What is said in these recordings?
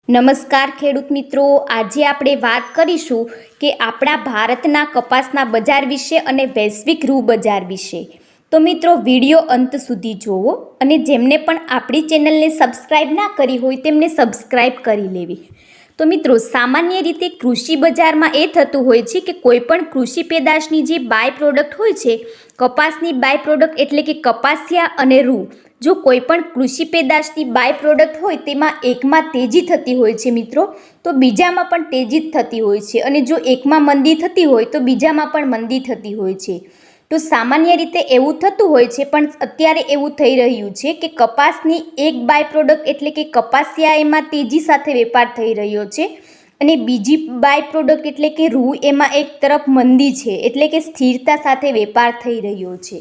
નમસ્કાર ખેડૂત મિત્રો, આજે આપણે વાત કરીશું કે આપણા ભારતના કપાસના બજાર વિશે અને વૈશ્વિક રૂ બજાર વિશે. તો મિત્રો વિડીયો અંત સુધી જોવો અને જેમને પણ આપણી ચેનલને સબસ્ક્રાઈબ ના કરી હોય તેમને સબસ્ક્રાઈબ કરી લેવી. તો મિત્રો સામાન્ય રીતે કૃષિ બજારમાં એ થતું હોય છે કે કોઈ પણ કૃષિ પેદાશની જે બાય પ્રોડક્ટ હોય છે, કપાસની બાય પ્રોડક્ટ એટલે કે કપાસિયા અને રૂ, જો કોઈ પણ કૃષિ પેદાશની બાય પ્રોડક્ટ હોય તેમાં એકમાં તેજી થતી હોય છે મિત્રો, તો બીજામાં પણ તેજી જ થતી હોય છે, અને જો એકમાં મંદી થતી હોય તો બીજામાં પણ મંદી થતી હોય છે. તો સામાન્ય રીતે એવું થતું હોય છે, પણ અત્યારે એવું થઈ રહ્યું છે કે કપાસની એક બાય પ્રોડક્ટ એટલે કે કપાસિયા એમાં તેજી સાથે વેપાર થઈ રહ્યો છે, અને બીજી બાય પ્રોડક્ટ એટલે કે રૂ એમાં એક તરફ મંદી છે, એટલે કે સ્થિરતા સાથે વેપાર થઈ રહ્યો છે.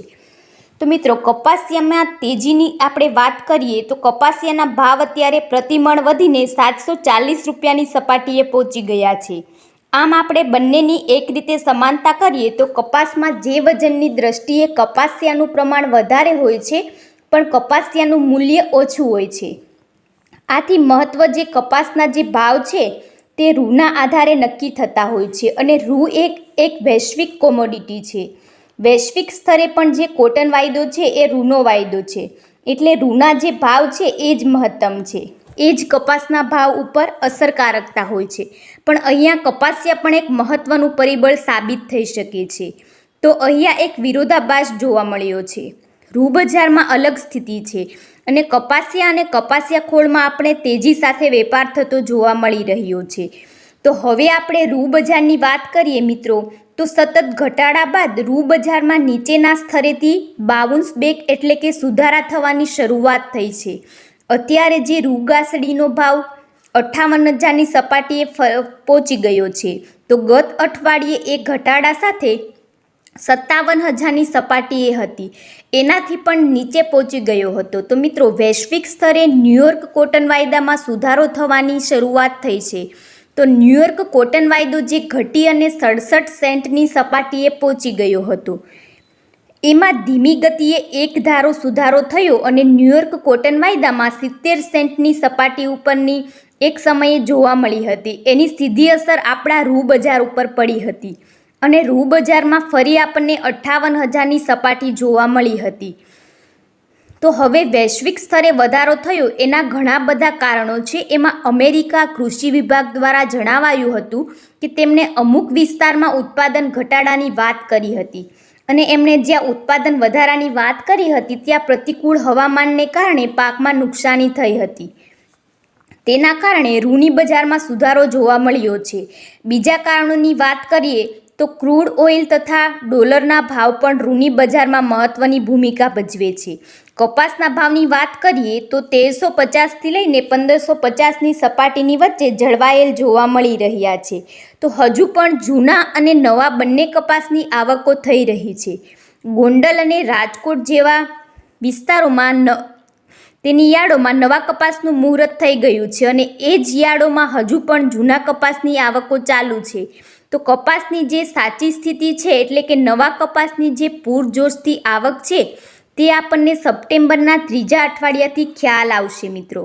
તો મિત્રો કપાસિયામાં તેજીની આપણે વાત કરીએ તો કપાસિયાના ભાવ અત્યારે પ્રતિમણ વધીને 740 રૂપિયાની સપાટીએ પહોંચી ગયા છે. આમ આપણે બંનેની એક રીતે સમાનતા કરીએ તો કપાસમાં જે વજનની દ્રષ્ટિએ કપાસિયાનું પ્રમાણ વધારે હોય છે, પણ કપાસિયાનું મૂલ્ય ઓછું હોય છે. આથી મહત્ત્વ જે કપાસના જે ભાવ છે તે રૂના આધારે નક્કી થતા હોય છે, અને રૂ એક વૈશ્વિક કોમોડિટી છે. વૈશ્વિક સ્તરે પણ જે કોટન વાયદો છે એ રૂનો વાયદો છે, એટલે રૂના જે ભાવ છે એ જ મહત્તમ છે, એ જ કપાસના ભાવ ઉપર અસરકારકતા હોય છે. પણ અહીંયા કપાસિયા પણ એક મહત્ત્વનું પરિબળ સાબિત થઈ શકે છે. તો અહીંયા એક વિરોધાભાસ જોવા મળ્યો છે. રૂ બજારમાં અલગ સ્થિતિ છે, અને કપાસિયા અને કપાસિયા ખોળમાં આપણે તેજી સાથે વેપાર થતો જોવા મળી રહ્યો છે. તો હવે આપણે રૂ બજારની વાત કરીએ મિત્રો, તો સતત ઘટાડા બાદ રૂ બજારમાં નીચેના સ્તરેથી બાઉન્સ બેક એટલે કે સુધારા થવાની શરૂઆત થઈ છે. અત્યારે જે રૂ ગાસડીનો ભાવ 58,000ની સપાટીએ પહોંચી ગયો છે, તો ગત અઠવાડિયે એ ઘટાડા સાથે 57,000ની સપાટીએ હતી, એનાથી પણ નીચે પહોંચી ગયો હતો. તો મિત્રો વૈશ્વિક સ્તરે ન્યૂયોર્ક કોટન વાયદામાં સુધારો થવાની શરૂઆત થઈ છે. તો ન્યૂયોર્ક કોટન વાયદો જે ઘટી અને 67 સેન્ટની સપાટીએ પહોંચી ગયો હતો, એમાં ધીમી ગતિએ એક ધારો સુધારો થયો, અને ન્યૂયોર્ક કોટન વાયદામાં 70 સેન્ટની સપાટી ઉપરની એક સમયે જોવા મળી હતી. એની સીધી અસર આપણા રૂ બજાર ઉપર પડી હતી, અને રૂ બજારમાં ફરી આપણને 58,000ની સપાટી જોવા મળી હતી. તો હવે વૈશ્વિક સ્તરે વધારો થયો એના ઘણા બધા કારણો છે. એમાં અમેરિકા કૃષિ વિભાગ દ્વારા જણાવાયું હતું કે તેમણે અમુક વિસ્તારમાં ઉત્પાદન ઘટાડાની વાત કરી હતી, અને એમણે જ્યાં ઉત્પાદન વધારાની વાત કરી હતી ત્યાં પ્રતિકૂળ હવામાનને કારણે પાકમાં નુકસાની થઈ હતી. તેના કારણે રૂની બજારમાં સુધારો જોવા મળ્યો છે. બીજા કારણોની વાત કરીએ તો ક્રૂડ ઓઇલ તથા ડોલરના ભાવ પણ રૂની બજારમાં મહત્ત્વની ભૂમિકા ભજવે છે. કપાસના ભાવની વાત કરીએ તો 1350થી લઈને 1550ની સપાટીની વચ્ચે જળવાયેલ જોવા મળી રહ્યા છે. તો હજુ પણ જૂના અને નવા બંને કપાસની આવકો થઈ રહી છે. ગોંડલ અને રાજકોટ જેવા વિસ્તારોમાં તેની યાર્ડોમાં નવા કપાસનું મુહૂર્ત થઈ ગયું છે, અને એ જ યાર્ડોમાં હજુ પણ જૂના કપાસની આવકો ચાલુ છે. તો કપાસની જે સાચી સ્થિતિ છે એટલે કે નવા કપાસની જે પૂરજોશથી આવક છે તે આપણને સપ્ટેમ્બરના ત્રીજા અઠવાડિયાથી ખ્યાલ આવશે મિત્રો.